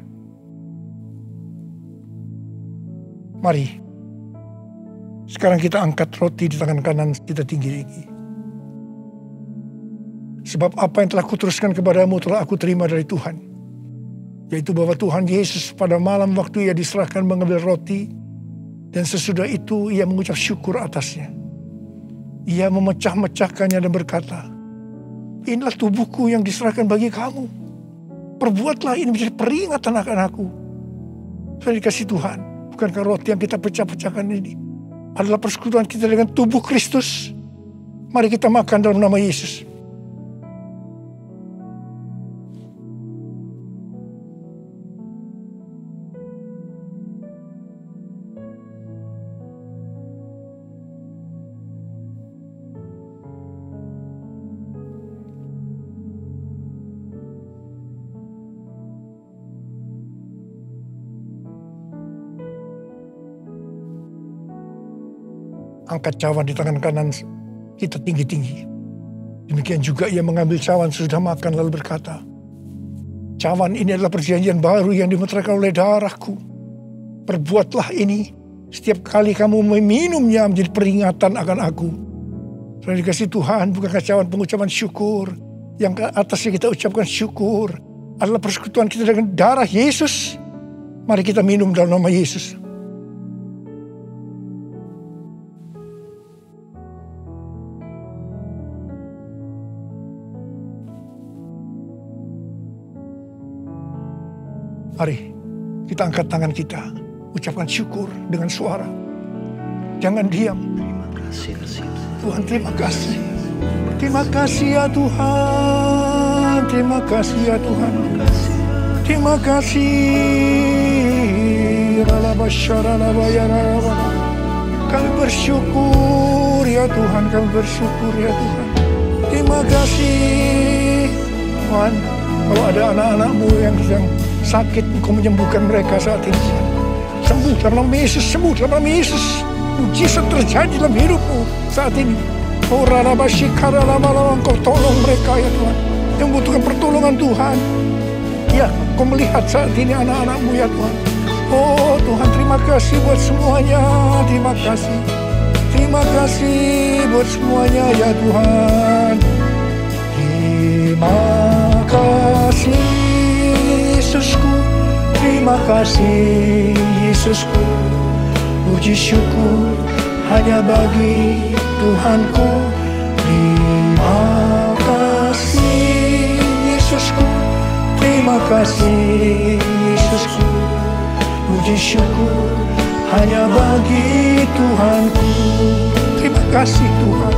Mari, sekarang kita angkat roti di tangan kanan kita tinggi-tinggi. Sebab apa yang telah kuteruskan kepadamu telah aku terima dari Tuhan. Yaitu bahwa Tuhan Yesus pada malam waktu ia diserahkan mengambil roti. Dan sesudah itu ia mengucap syukur atasnya. Ia memecah-mecahkannya dan berkata, inilah tubuhku yang diserahkan bagi kamu. Perbuatlah ini menjadi peringatan akan aku. Saya dikasih Tuhan, bukankah roti yang kita pecah-pecahkan ini adalah persekutuan kita dengan tubuh Kristus? Mari kita makan dalam nama Yesus. Angkat cawan di tangan kanan kita tinggi-tinggi. Demikian juga ia mengambil cawan sesudah makan lalu berkata, cawan ini adalah perjanjian baru yang dimeteraikan oleh darahku. Perbuatlah ini setiap kali kamu meminumnya menjadi peringatan akan aku. Saudara dikasih Tuhan, bukankah cawan pengucapan syukur yang ke atasnya kita ucapkan syukur adalah persekutuan kita dengan darah Yesus. Mari kita minum dalam nama Yesus. Mari kita angkat tangan kita, ucapkan syukur dengan suara. Jangan diam. Terima kasih Tuhan, terima kasih. Terima kasih ya Tuhan. Terima kasih ya Tuhan. Terima kasih. Kami bersyukur ya Tuhan. Kami bersyukur ya Tuhan. Terima kasih Tuhan. Kalau ada anak-anak-Mu yang sedang sakit, Engkau menyembuhkan mereka saat ini. Sembuh dalam nama Yesus, sembuh dalam nama Yesus. Mujizat terjadi dalam hidupmu saat ini. Oh Engkau tolong mereka ya Tuhan, yang membutuhkan pertolongan Tuhan. Ya, Engkau melihat saat ini anak-anak-Mu ya Tuhan. Oh Tuhan, terima kasih buat semuanya. Terima kasih. Terima kasih buat semuanya ya Tuhan. Terima kasih Yesusku, terima kasih Yesusku. Puji syukur hanya bagi Tuhanku. Terima kasih Yesusku, terima kasih Yesusku. Puji syukur hanya bagi Tuhanku. Terima kasih Tuhan.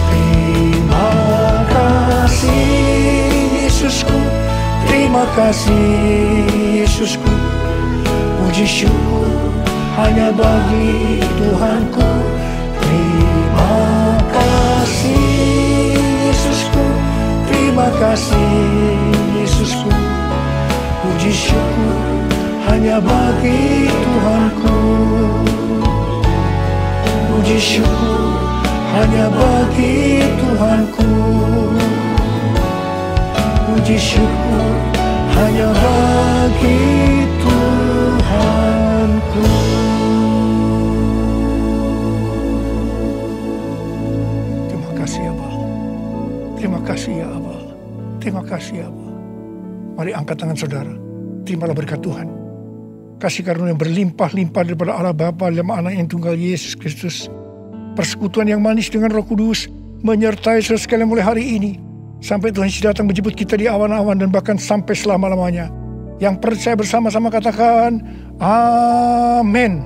Terima kasih Yesusku, terima kasih Yesusku. Puji syukur hanya bagi Tuhanku. Terima kasih Yesusku, terima kasih Yesusku. Puji syukur hanya bagi Tuhanku. Puji syukur hanya bagi Tuhanku. Puji syukur hanya bagi Tuhanku. Terima kasih ya Bapa. Terima kasih ya Bapa. Terima kasih ya Bapa. Mari angkat tangan saudara. Terimalah berkat Tuhan. Kasih karunia yang berlimpah-limpah daripada Allah Bapa dalam Anak yang tunggal Yesus Kristus. Persekutuan yang manis dengan Roh Kudus menyertai saudara sekalian mulai hari ini sampai Tuhan Yesus datang menjemput kita di awan-awan dan bahkan sampai selama-lamanya. Yang percaya bersama-sama katakan amin.